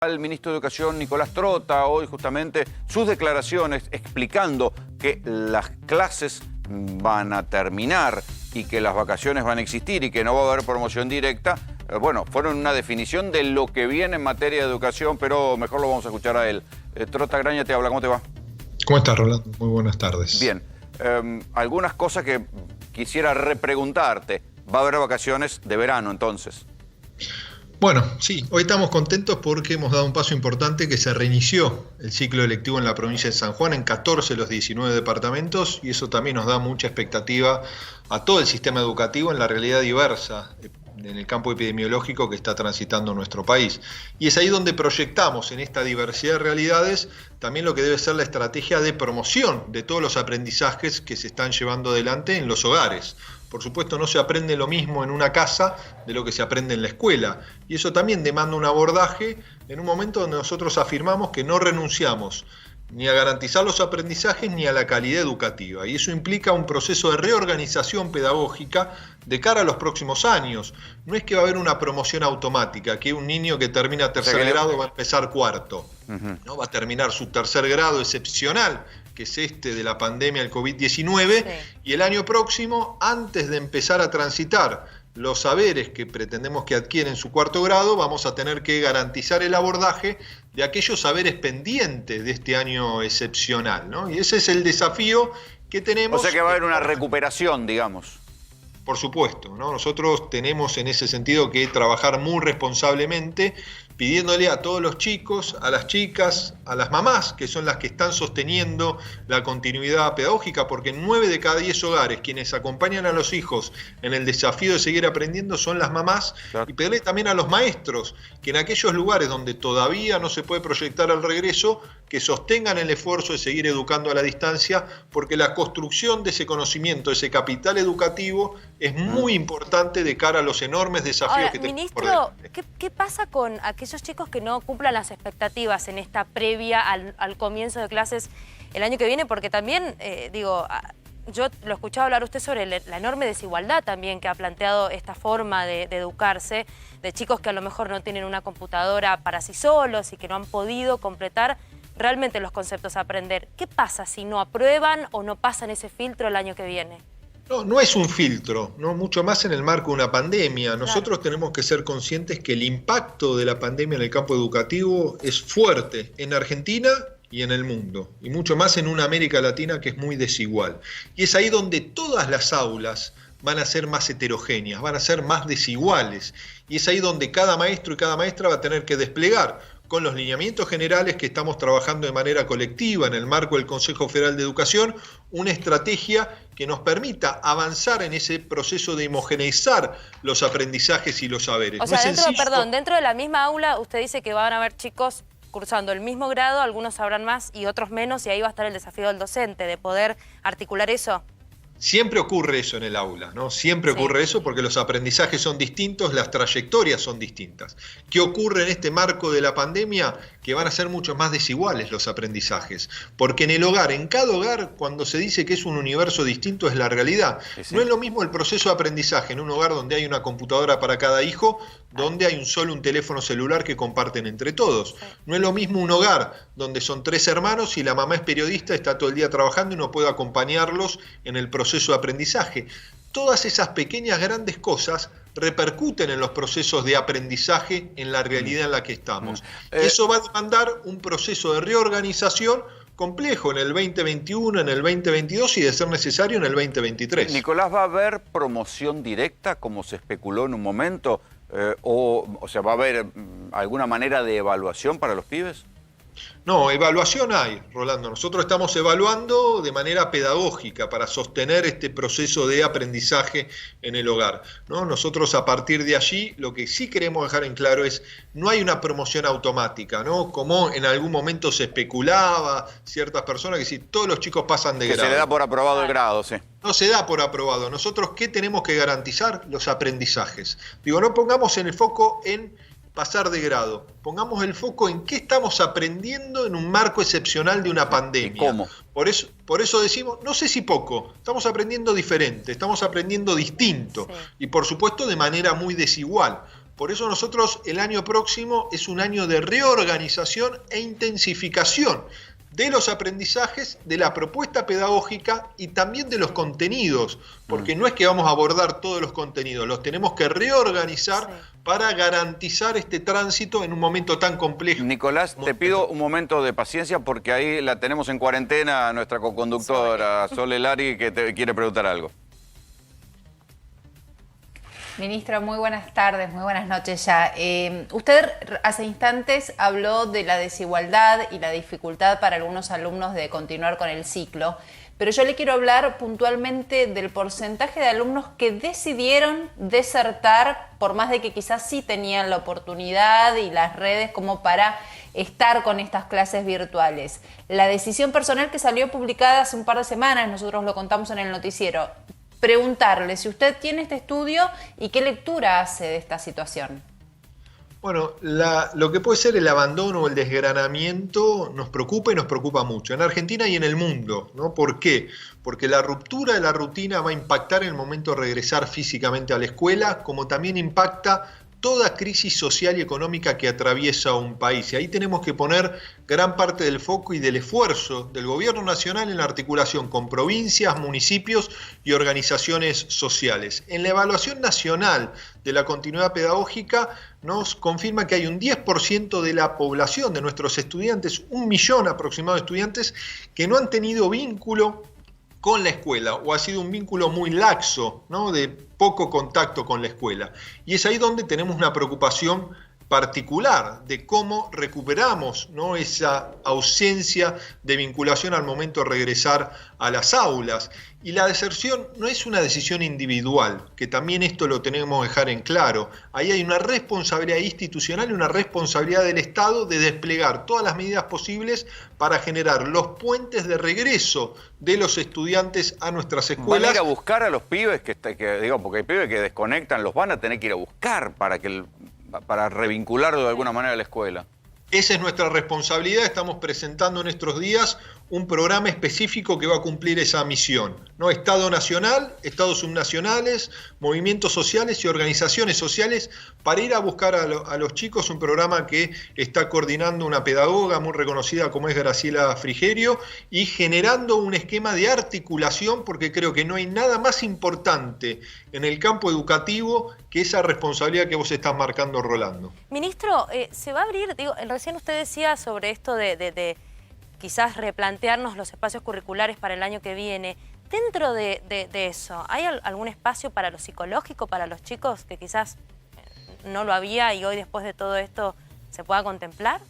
Al ministro de Educación, Nicolás Trota, hoy justamente sus declaraciones explicando que las clases van a terminar y que las vacaciones van a existir y que no va a haber promoción directa, bueno, fueron una definición de lo que viene en materia de educación, pero mejor lo vamos a escuchar a él. Trota Graña te habla, ¿cómo te va? ¿Cómo estás, Rolando? Muy buenas tardes. Bien, algunas cosas que quisiera repreguntarte. ¿Va a haber vacaciones de verano entonces? Bueno, sí, hoy estamos contentos porque hemos dado un paso importante que se reinició el ciclo electivo en la provincia de San Juan en 14 de los 19 departamentos y eso también nos da mucha expectativa a todo el sistema educativo en la realidad diversa en el campo epidemiológico que está transitando nuestro país. Y es ahí donde proyectamos en esta diversidad de realidades también lo que debe ser la estrategia de promoción de todos los aprendizajes que se están llevando adelante en los hogares. Por supuesto, no se aprende lo mismo en una casa de lo que se aprende en la escuela. Y eso también demanda un abordaje en un momento donde nosotros afirmamos que no renunciamos ni a garantizar los aprendizajes ni a la calidad educativa. Y eso implica un proceso de reorganización pedagógica de cara a los próximos años. No es que va a haber una promoción automática, que un niño que termina tercer grado va a empezar cuarto. ¿No? Va a terminar su tercer grado excepcional, que es este de la pandemia del COVID-19, y el año próximo, antes de empezar a transitar los saberes que pretendemos que adquieren su cuarto grado, vamos a tener que garantizar el abordaje de aquellos saberes pendientes de este año excepcional, ¿no? Y ese es el desafío que tenemos. O sea que va a haber una recuperación, digamos. Por supuesto, ¿no? Nosotros tenemos en ese sentido que trabajar muy responsablemente, pidiéndole a todos los chicos, a las chicas, a las mamás, que son las que están sosteniendo la continuidad pedagógica, porque en 9 de cada 10 hogares quienes acompañan a los hijos en el desafío de seguir aprendiendo son las mamás, claro. Y pedirle también a los maestros, que en aquellos lugares donde todavía no se puede proyectar el regreso, que sostengan el esfuerzo de seguir educando a la distancia, porque la construcción de ese conocimiento, ese capital educativo, es muy importante de cara a los enormes desafíos. Ahora, que tenemos por ministro, delante. ¿qué pasa con aquellos chicos que no cumplan las expectativas en esta previa al comienzo de clases el año que viene? Porque también, yo lo escuchaba hablar usted sobre la enorme desigualdad también que ha planteado esta forma de educarse, de chicos que a lo mejor no tienen una computadora para sí solos y que no han podido completar realmente los conceptos a aprender. ¿Qué pasa si no aprueban o no pasan ese filtro el año que viene? No es un filtro, no mucho más en el marco de una pandemia. Nosotros tenemos que ser conscientes que el impacto de la pandemia en el campo educativo es fuerte en Argentina y en el mundo, y mucho más en una América Latina que es muy desigual. Y es ahí donde todas las aulas van a ser más heterogéneas, van a ser más desiguales, y es ahí donde cada maestro y cada maestra va a tener que desplegar con los lineamientos generales que estamos trabajando de manera colectiva en el marco del Consejo Federal de Educación, una estrategia que nos permita avanzar en ese proceso de homogeneizar los aprendizajes y los saberes. O sea, dentro de la misma aula usted dice que van a haber chicos cursando el mismo grado, algunos sabrán más y otros menos, y ahí va a estar el desafío del docente de poder articular eso. Siempre ocurre eso en el aula, ¿no? Siempre ocurre eso porque los aprendizajes son distintos, las trayectorias son distintas. ¿Qué ocurre en este marco de la pandemia? Que van a ser mucho más desiguales los aprendizajes. Porque en el hogar, en cada hogar, cuando se dice que es un universo distinto, es la realidad. No es lo mismo el proceso de aprendizaje en un hogar donde hay una computadora para cada hijo, donde hay un teléfono celular que comparten entre todos. No es lo mismo un hogar donde son 3 hermanos y la mamá es periodista, está todo el día trabajando y no puede acompañarlos en el proceso de aprendizaje. Todas esas pequeñas grandes cosas repercuten en los procesos de aprendizaje en la realidad en la que estamos. Eso va a demandar un proceso de reorganización complejo en el 2021, en el 2022 y de ser necesario en el 2023. Nicolás, ¿va a haber promoción directa como se especuló en un momento? O sea, ¿va a haber alguna manera de evaluación para los pibes? No, evaluación hay, Rolando. Nosotros estamos evaluando de manera pedagógica para sostener este proceso de aprendizaje en el hogar, ¿no? Nosotros a partir de allí lo que sí queremos dejar en claro es no hay una promoción automática, ¿no? Como en algún momento se especulaba ciertas personas que si todos los chicos pasan de grado. Se le da por aprobado el grado, sí. No se da por aprobado. Nosotros, ¿qué tenemos que garantizar? Los aprendizajes. Digo, no pongamos el foco en pasar de grado. Pongamos el foco en qué estamos aprendiendo en un marco excepcional de una pandemia. ¿Y cómo? Por eso decimos, no sé si poco, estamos aprendiendo diferente, estamos aprendiendo distinto y por supuesto de manera muy desigual. Por eso nosotros el año próximo es un año de reorganización e intensificación de los aprendizajes, de la propuesta pedagógica y también de los contenidos, porque no es que vamos a abordar todos los contenidos, los tenemos que reorganizar para garantizar este tránsito en un momento tan complejo. Nicolás, te pido un momento de paciencia porque ahí la tenemos en cuarentena a nuestra coconductora Sole Lari, que te quiere preguntar algo. Ministro, muy buenas tardes, muy buenas noches ya. Usted hace instantes habló de la desigualdad y la dificultad para algunos alumnos de continuar con el ciclo, pero yo le quiero hablar puntualmente del porcentaje de alumnos que decidieron desertar, por más de que quizás sí tenían la oportunidad y las redes como para estar con estas clases virtuales. La decisión personal que salió publicada hace un par de semanas, nosotros lo contamos en el noticiero. Preguntarle si usted tiene este estudio y qué lectura hace de esta situación. Bueno, lo que puede ser el abandono o el desgranamiento nos preocupa y nos preocupa mucho, en Argentina y en el mundo, ¿no? ¿Por qué? Porque la ruptura de la rutina va a impactar en el momento de regresar físicamente a la escuela, como también impacta toda crisis social y económica que atraviesa un país. Y ahí tenemos que poner gran parte del foco y del esfuerzo del gobierno nacional en la articulación con provincias, municipios y organizaciones sociales. En la evaluación nacional de la continuidad pedagógica nos confirma que hay un 10% de la población de nuestros estudiantes, 1 millón aproximado de estudiantes, que no han tenido vínculo con la escuela, o ha sido un vínculo muy laxo, ¿no? De poco contacto con la escuela. Y es ahí donde tenemos una preocupación particular de cómo recuperamos, ¿no? Esa ausencia de vinculación al momento de regresar a las aulas. Y la deserción no es una decisión individual, que también esto lo tenemos que dejar en claro. Ahí hay una responsabilidad institucional y una responsabilidad del Estado de desplegar todas las medidas posibles para generar los puentes de regreso de los estudiantes a nuestras escuelas. ¿Van a ir a buscar a los pibes porque hay pibes que desconectan, los van a tener que ir a buscar para revincularlo de alguna manera a la escuela? Esa es nuestra responsabilidad. Estamos presentando en estos días un programa específico que va a cumplir esa misión, ¿no? Estado nacional, estados subnacionales, movimientos sociales y organizaciones sociales para ir a buscar a los chicos, un programa que está coordinando una pedagoga muy reconocida como es Graciela Frigerio, y generando un esquema de articulación, porque creo que no hay nada más importante en el campo educativo que esa responsabilidad que vos estás marcando, Rolando. Ministro, se va a abrir, recién usted decía sobre esto de quizás replantearnos los espacios curriculares para el año que viene. Dentro de eso, ¿hay algún espacio para lo psicológico, para los chicos que quizás no lo había y hoy después de todo esto se pueda contemplar?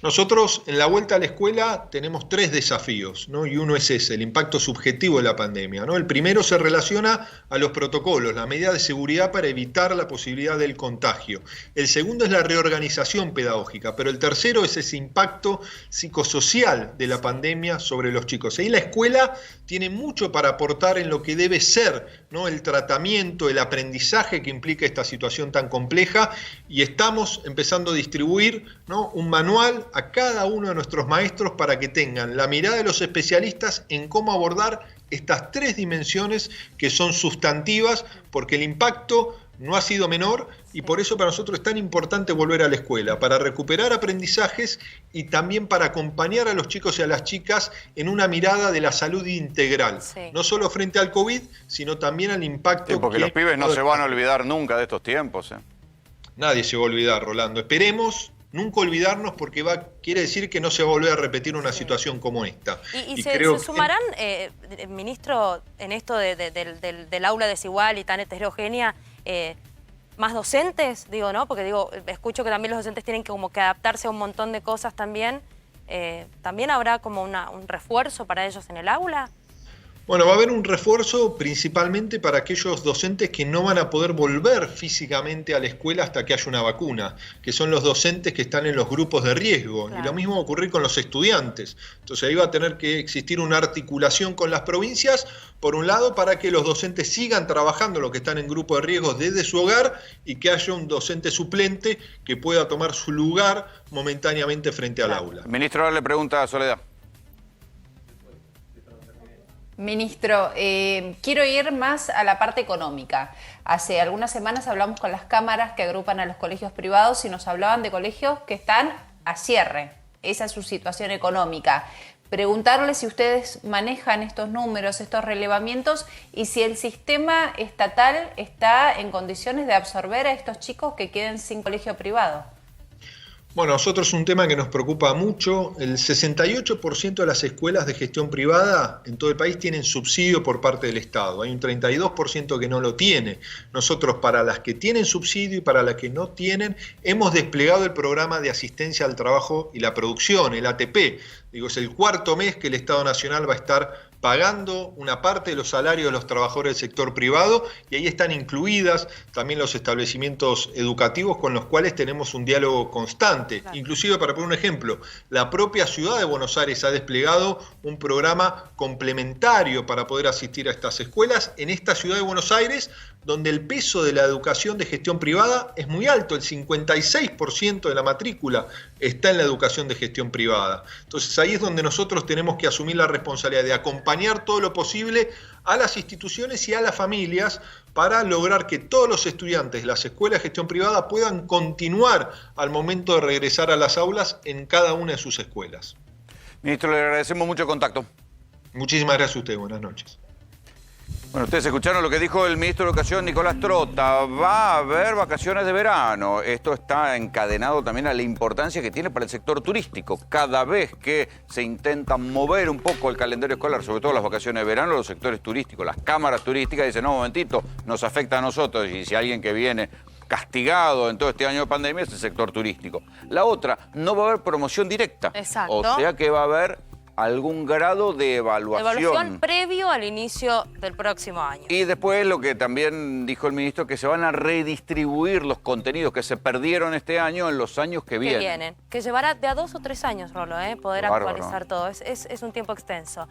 Nosotros en la vuelta a la escuela tenemos 3 desafíos, ¿no? Y uno es ese, el impacto subjetivo de la pandemia, ¿no? El primero se relaciona a los protocolos, la medida de seguridad para evitar la posibilidad del contagio. El segundo es la reorganización pedagógica, pero el tercero es ese impacto psicosocial de la pandemia sobre los chicos. Ahí la escuela tiene mucho para aportar en lo que debe ser, ¿no? El tratamiento, el aprendizaje que implica esta situación tan compleja, y estamos empezando a distribuir, ¿no? Un manual a cada uno de nuestros maestros para que tengan la mirada de los especialistas en cómo abordar estas 3 dimensiones que son sustantivas, porque el impacto no ha sido menor y por eso para nosotros es tan importante volver a la escuela, para recuperar aprendizajes y también para acompañar a los chicos y a las chicas en una mirada de la salud integral, no solo frente al COVID, sino también al impacto. Sí, porque los pibes no se van a olvidar nunca de estos tiempos. Nadie se va a olvidar, Rolando. Esperemos nunca olvidarnos, porque quiere decir que no se va a volver a repetir una situación como esta. ¿Y se sumarán, ministro, en esto del aula desigual y tan heterogénea, más docentes? ¿No? Porque escucho que también los docentes tienen que como que adaptarse a un montón de cosas también. ¿También habrá como un refuerzo para ellos en el aula? Bueno, va a haber un refuerzo principalmente para aquellos docentes que no van a poder volver físicamente a la escuela hasta que haya una vacuna, que son los docentes que están en los grupos de riesgo. Claro. Y lo mismo va a ocurrir con los estudiantes. Entonces ahí va a tener que existir una articulación con las provincias, por un lado, para que los docentes sigan trabajando, los que están en grupo de riesgo, desde su hogar, y que haya un docente suplente que pueda tomar su lugar momentáneamente frente al aula. Ministro, ahora le pregunta a Soledad. Ministro, quiero ir más a la parte económica. Hace algunas semanas hablamos con las cámaras que agrupan a los colegios privados y nos hablaban de colegios que están a cierre. Esa es su situación económica. Preguntarle si ustedes manejan estos números, estos relevamientos y si el sistema estatal está en condiciones de absorber a estos chicos que queden sin colegio privado. Bueno, nosotros un tema que nos preocupa mucho, el 68% de las escuelas de gestión privada en todo el país tienen subsidio por parte del Estado. Hay un 32% que no lo tiene. Nosotros, para las que tienen subsidio y para las que no tienen, hemos desplegado el programa de asistencia al trabajo y la producción, el ATP. Digo, es el cuarto mes que el Estado Nacional va a estar pagando una parte de los salarios de los trabajadores del sector privado, y ahí están incluidas también los establecimientos educativos con los cuales tenemos un diálogo constante. Claro. Inclusive, para poner un ejemplo, la propia ciudad de Buenos Aires ha desplegado un programa complementario para poder asistir a estas escuelas en esta ciudad de Buenos Aires, donde el peso de la educación de gestión privada es muy alto, el 56% de la matrícula está en la educación de gestión privada. Entonces ahí es donde nosotros tenemos que asumir la responsabilidad de acompañar todo lo posible a las instituciones y a las familias para lograr que todos los estudiantes de las escuelas de gestión privada puedan continuar al momento de regresar a las aulas en cada una de sus escuelas. Ministro, le agradecemos mucho el contacto. Muchísimas gracias a usted, buenas noches. Bueno, ustedes escucharon lo que dijo el ministro de Educación, Nicolás Trota. Va a haber vacaciones de verano. Esto está encadenado también a la importancia que tiene para el sector turístico. Cada vez que se intenta mover un poco el calendario escolar, sobre todo las vacaciones de verano, los sectores turísticos, las cámaras turísticas dicen, no, un momentito, nos afecta a nosotros. Y si alguien que viene castigado en todo este año de pandemia es el sector turístico. La otra, no va a haber promoción directa. Exacto. O sea que va a haber algún grado de evaluación. Evaluación previo al inicio del próximo año. Y después lo que también dijo el ministro, que se van a redistribuir los contenidos que se perdieron este año en los años que vienen. Que llevará de a 2 o 3 años, Rolo, poder Bárbaro. actualizar todo. Es un tiempo extenso.